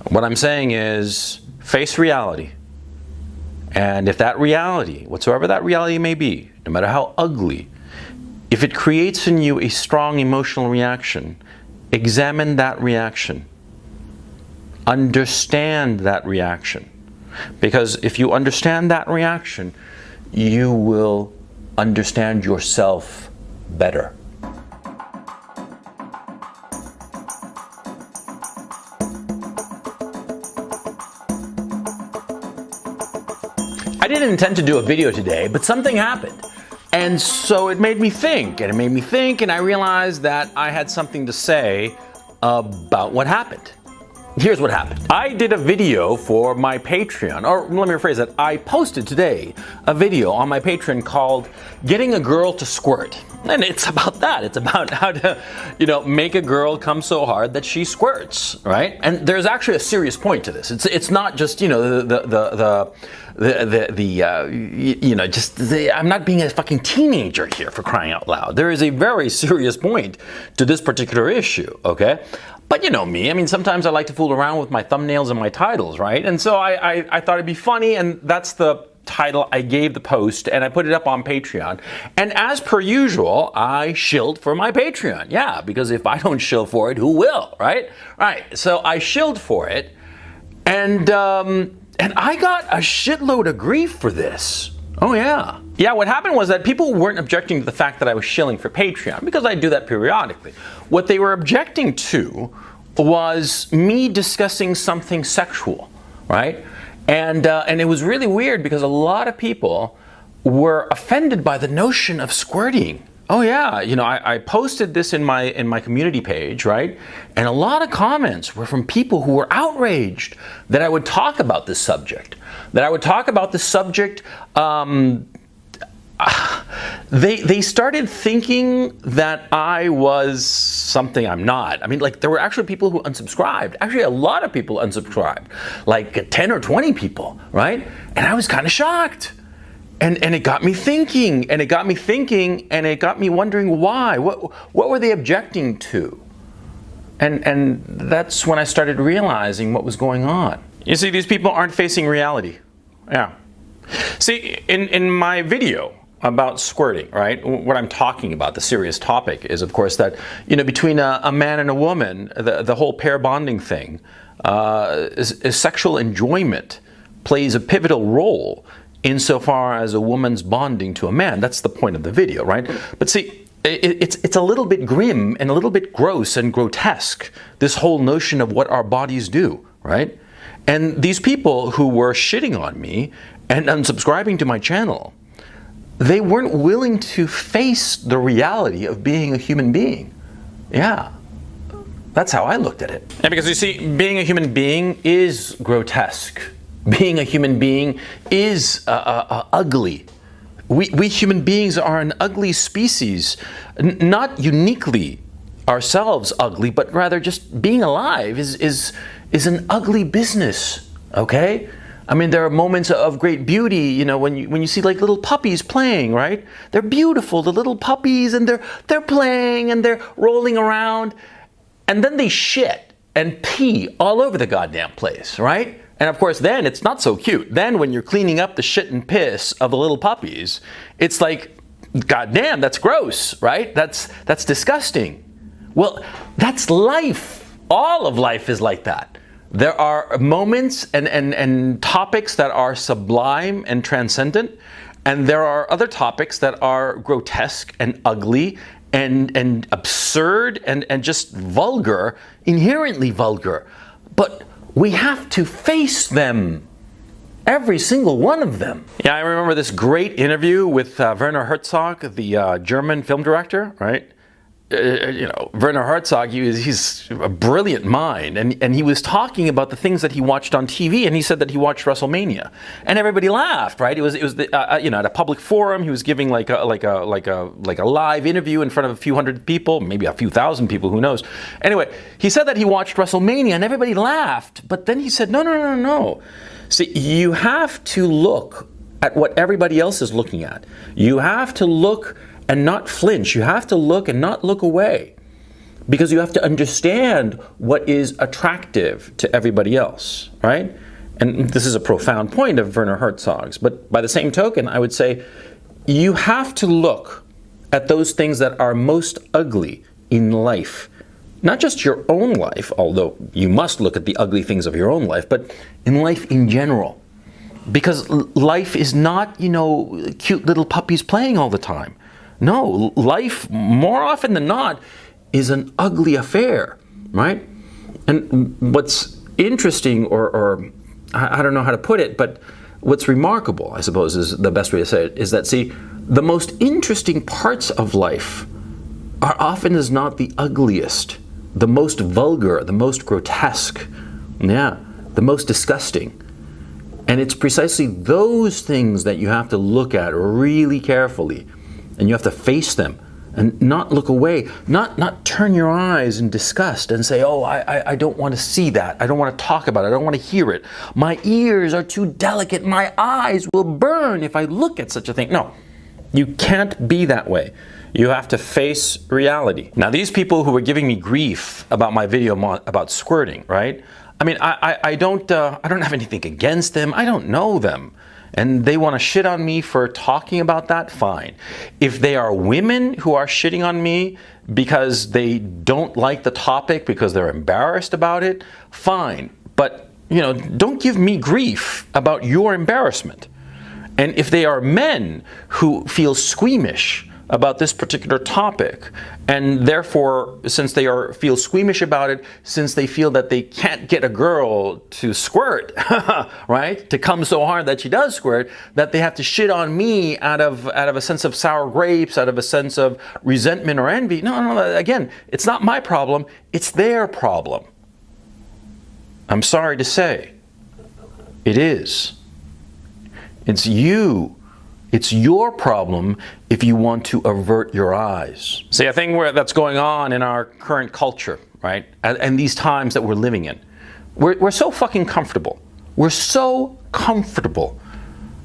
What I'm saying is face reality. And if that reality, whatsoever that reality may be, no matter how ugly, if it creates in you a strong emotional reaction, examine that reaction. Understand that reaction. Because if you understand that reaction, you will understand yourself better. I didn't intend to do a video today, but something happened. And so it made me think, and I realized that I had something to say about what happened. Here's what happened. I did a video for my Patreon, or let me rephrase that. I posted today a video on my Patreon called Getting a Girl to Squirt. And it's about that. It's about how to, make a girl come so hard that she squirts, right? And there's actually a serious point to this. It's not just, I'm not being a fucking teenager here, for crying out loud. There is a very serious point to this particular issue, okay? But you know me, sometimes I like to fool around with my thumbnails and my titles, right? And so I thought it'd be funny, and that's the title I gave the post, and I put it up on Patreon. And as per usual, I shilled for my Patreon. Yeah, because if I don't shill for it, who will, right? Right, so I shilled for it, and I got a shitload of grief for this. Oh yeah. Yeah, what happened was that people weren't objecting to the fact that I was shilling for Patreon, because I do that periodically. What they were objecting to was me discussing something sexual, right? And it was really weird because a lot of people were offended by the notion of squirting. Oh yeah, I posted this in my community page, right? And a lot of comments were from people who were outraged that I would talk about this subject. They started thinking that I was something I'm not. There were actually people who unsubscribed. Actually, a lot of people unsubscribed, like 10 or 20 people, right? And I was kind of shocked. And it got me thinking, and it got me wondering why. What were they objecting to? And that's when I started realizing what was going on. You see, these people aren't facing reality. Yeah. See, in my video about squirting, right, what I'm talking about, the serious topic, is of course that, between a man and a woman, the whole pair bonding thing, is sexual enjoyment plays a pivotal role insofar as a woman's bonding to a man. That's the point of the video, right? But see, it's a little bit grim and a little bit gross and grotesque, this whole notion of what our bodies do, right? And these people who were shitting on me and unsubscribing to my channel, they weren't willing to face the reality of being a human being. Yeah, that's how I looked at it. And because you see, being a human being is grotesque. Being a human being is ugly. We human beings are an ugly species, not uniquely ourselves ugly, but rather just being alive is an ugly business, okay? There are moments of great beauty, when you see like little puppies playing, right? They're beautiful, the little puppies, and they're playing and they're rolling around, and then they shit and pee all over the goddamn place, right? And of course, then it's not so cute. Then when you're cleaning up the shit and piss of the little puppies, it's like, goddamn, that's gross, right? That's disgusting. Well, that's life. All of life is like that. There are moments and topics that are sublime and transcendent, and there are other topics that are grotesque and ugly and absurd and just vulgar, inherently vulgar. But we have to face them, every single one of them. Yeah, I remember this great interview with Werner Herzog, the German film director, right? Werner Herzog, he's a brilliant mind, and he was talking about the things that he watched on TV, and he said that he watched WrestleMania, and everybody laughed, right? It was at a public forum. He was giving like a live interview in front of a few hundred people, maybe a few thousand people, who knows? Anyway, he said that he watched WrestleMania, and everybody laughed, but then he said, no. See, you have to look at what everybody else is looking at. You have to look and not flinch. You have to look and not look away. because you have to understand what is attractive to everybody else, right? And this is a profound point of Werner Herzog's, but by the same token, I would say you have to look at those things that are most ugly in life. Not just your own life, although you must look at the ugly things of your own life, but in life in general. Because life is not, cute little puppies playing all the time. No, life, more often than not, is an ugly affair, right? And what's interesting, or I don't know how to put it, but what's remarkable, I suppose is the best way to say it, is that, see, the most interesting parts of life are often as not the ugliest, the most vulgar, the most grotesque, the most disgusting. And it's precisely those things that you have to look at really carefully, and you have to face them and not look away, not turn your eyes in disgust and say, oh, I don't want to see that, I don't want to talk about it, I don't want to hear it, my ears are too delicate, my eyes will burn if I look at such a thing. No, you can't be that way. You have to face reality. Now, these people who were giving me grief about my video about squirting, right? I mean, I don't have anything against them. I don't know them. And they want to shit on me for talking about that, fine. If they are women who are shitting on me because they don't like the topic, because they're embarrassed about it, fine. But, don't give me grief about your embarrassment. And if they are men who feel squeamish about this particular topic, and therefore, since they feel squeamish about it, since they feel that they can't get a girl to squirt, right, to come so hard that she does squirt, that they have to shit on me out of a sense of sour grapes, out of a sense of resentment or envy. No, again, it's not my problem, it's their problem. I'm sorry to say, it is. It's you. It's your problem if you want to avert your eyes. See, a thing that's going on in our current culture, right? And these times that we're living in. We're so fucking comfortable. We're so comfortable.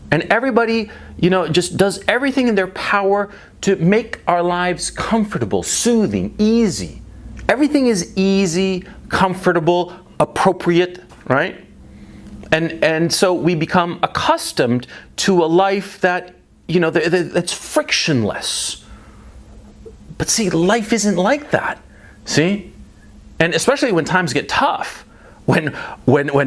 And everybody, just does everything in their power to make our lives comfortable, soothing, easy. Everything is easy, comfortable, appropriate, right? And so we become accustomed to a life that, that's frictionless. But see, life isn't like that. See? And especially when times get tough, when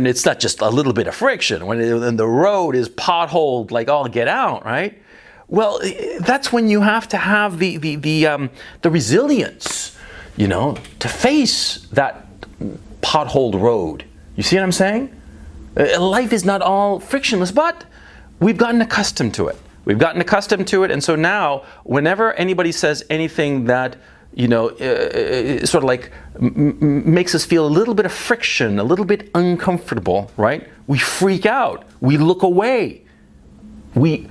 it's not just a little bit of friction, when the road is potholed like all get out, right? Well, that's when you have to have the resilience, to face that potholed road. You see what I'm saying? Life is not all frictionless, but we've gotten accustomed to it. We've gotten accustomed to it, and so now, whenever anybody says anything that, sort of like makes us feel a little bit of friction, a little bit uncomfortable, right? We freak out. We look away. We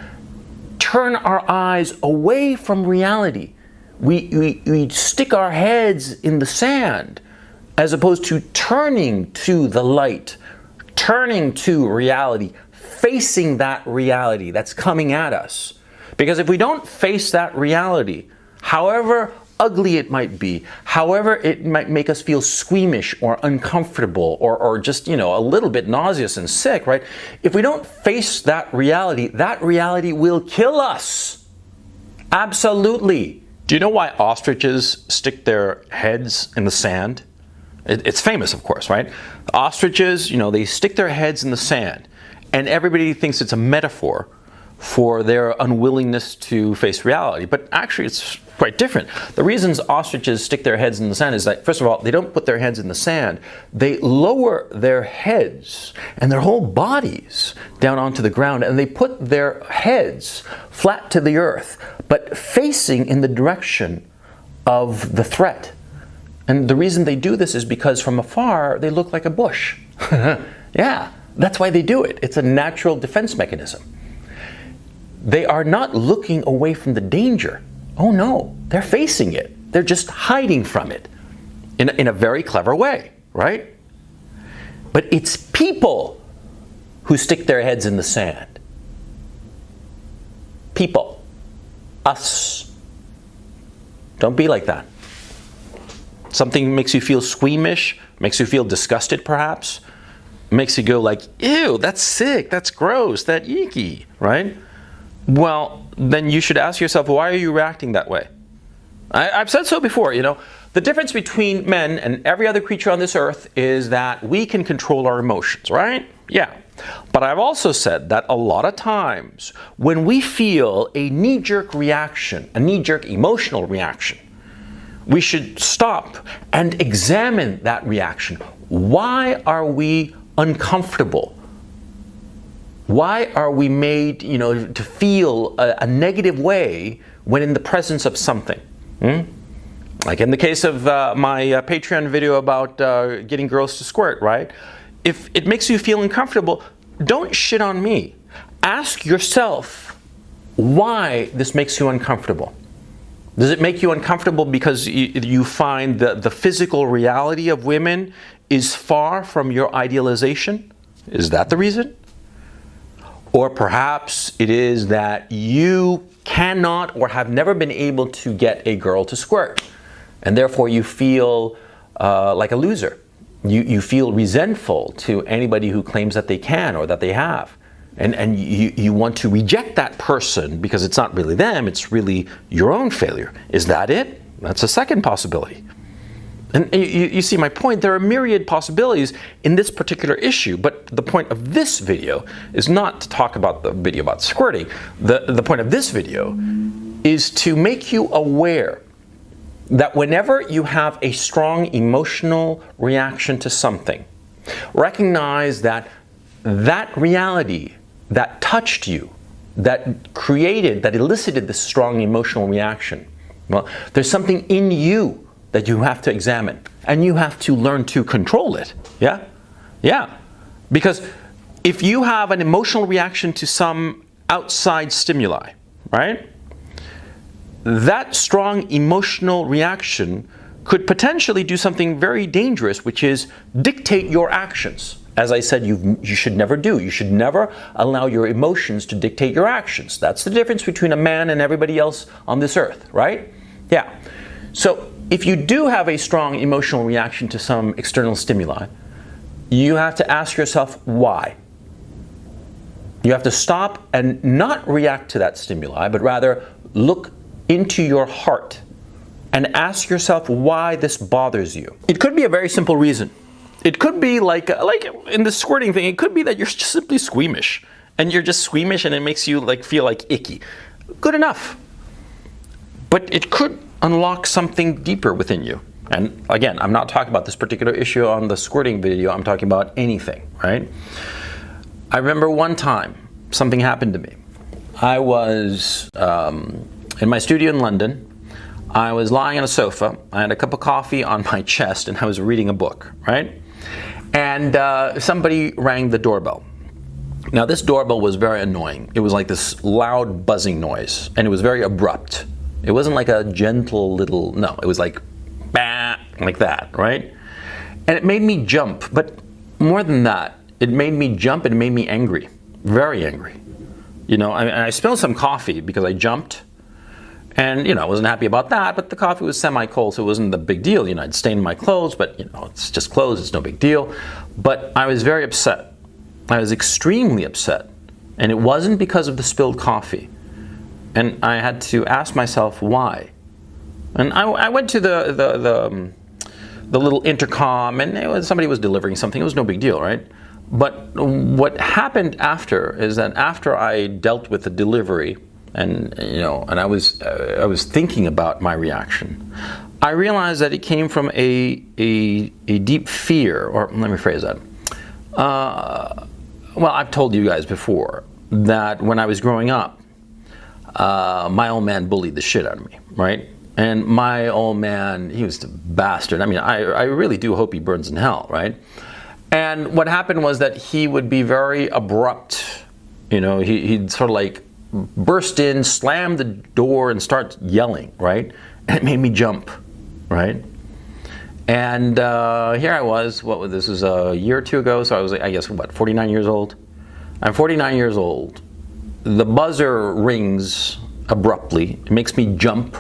turn our eyes away from reality. We stick our heads in the sand, as opposed to turning to the light, turning to reality, facing that reality that's coming at us. Because if we don't face that reality, however ugly it might be, however it might make us feel squeamish or uncomfortable or just, a little bit nauseous and sick, right? If we don't face that reality will kill us. Absolutely. Do you know why ostriches stick their heads in the sand? It's famous, of course, right? Ostriches, they stick their heads in the sand. And everybody thinks it's a metaphor for their unwillingness to face reality. But actually, it's quite different. The reasons ostriches stick their heads in the sand is that, first of all, they don't put their heads in the sand. They lower their heads and their whole bodies down onto the ground, and they put their heads flat to the earth, but facing in the direction of the threat. And the reason they do this is because from afar, they look like a bush. Yeah. That's why they do it. It's a natural defense mechanism. They are not looking away from the danger. Oh no, they're facing it. They're just hiding from it in a very clever way, right? But it's people who stick their heads in the sand. People. Us. Don't be like that. Something makes you feel squeamish, makes you feel disgusted perhaps, makes you go like, ew, that's sick, that's gross, that's icky, right? Well, then you should ask yourself, why are you reacting that way? I've said so before, you know. The difference between men and every other creature on this earth is that we can control our emotions, right? Yeah. But I've also said that a lot of times when we feel a knee-jerk reaction, a knee-jerk emotional reaction, we should stop and examine that reaction. Why are we uncomfortable? Why are we made, to feel a negative way when in the presence of something? Like in the case of my Patreon video about getting girls to squirt, right? If it makes you feel uncomfortable, don't shit on me. Ask yourself why this makes you uncomfortable. Does it make you uncomfortable because you find that the physical reality of women is far from your idealization? Is that the reason? Or perhaps it is that you cannot or have never been able to get a girl to squirt, and therefore you feel like a loser. You feel resentful to anybody who claims that they can or that they have. And you want to reject that person because it's not really them, it's really your own failure. Is that it? That's a second possibility. And you see my point, there are myriad possibilities in this particular issue, but the point of this video is not to talk about the video about squirting. The point of this video is to make you aware that whenever you have a strong emotional reaction to something, recognize that that reality that touched you, that elicited this strong emotional reaction, well, there's something in you that you have to examine, and you have to learn to control it. Yeah? Yeah. Because if you have an emotional reaction to some outside stimuli, right? That strong emotional reaction could potentially do something very dangerous, which is dictate your actions. As I said, you should never do. You should never allow your emotions to dictate your actions. That's the difference between a man and everybody else on this earth, right? Yeah. So if you do have a strong emotional reaction to some external stimuli, you have to ask yourself why. You have to stop and not react to that stimuli, but rather look into your heart and ask yourself why this bothers you. It could be a very simple reason. It could be like in the squirting thing, it could be that you're just simply squeamish, and you're just squeamish and it makes you feel like icky. Good enough. But it could unlock something deeper within you. And again, I'm not talking about this particular issue on the squirting video, I'm talking about anything, right? I remember one time something happened to me. I was in my studio in London. I was lying on a sofa. I had a cup of coffee on my chest and I was reading a book, right? And somebody rang the doorbell. Now this doorbell was very annoying. It was like this loud buzzing noise, and it was very abrupt. It wasn't like a gentle little, no, it was like, bah, like that, right? And it made me jump, but more than that, it made me jump and it made me angry, very angry. I spilled some coffee because I jumped, and I wasn't happy about that, but the coffee was semi-cold, so it wasn't the big deal. I'd stained my clothes, but it's just clothes, it's no big deal. But I was very upset. I was extremely upset, and it wasn't because of the spilled coffee. And I had to ask myself why. And I went to the little intercom, and somebody was delivering something. It was no big deal, right? But what happened after is that after I dealt with the delivery, and I was thinking about my reaction, I realized that it came from a deep fear, or let me phrase that. Well, I've told you guys before that when I was growing up, my old man bullied the shit out of me, right? And my old man, he was a bastard. I mean, I really do hope he burns in hell, right? And what happened was that he would be very abrupt. He'd sort of like burst in, slam the door, and start yelling, right? And it made me jump, right? And here I was, this was a year or two ago, so I was, 49 years old? I'm 49 years old. The buzzer rings abruptly. It makes me jump,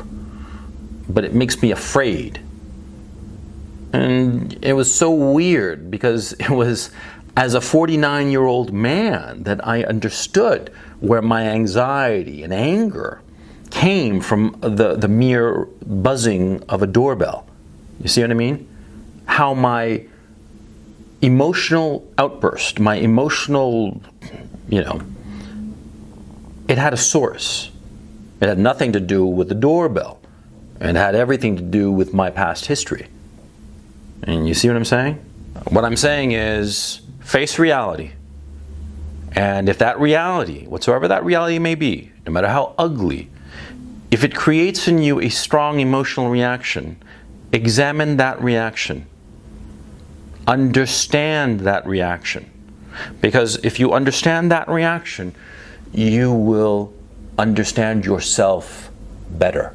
but it makes me afraid. And it was so weird because it was as a 49-year-old man that I understood where my anxiety and anger came from the mere buzzing of a doorbell. You see what I mean? How my emotional outburst, my emotional, it had a source. It had nothing to do with the doorbell. It had everything to do with my past history. And you see what I'm saying? What I'm saying is, face reality. And if that reality, whatsoever that reality may be, no matter how ugly, if it creates in you a strong emotional reaction, examine that reaction. Understand that reaction. Because if you understand that reaction, you will understand yourself better.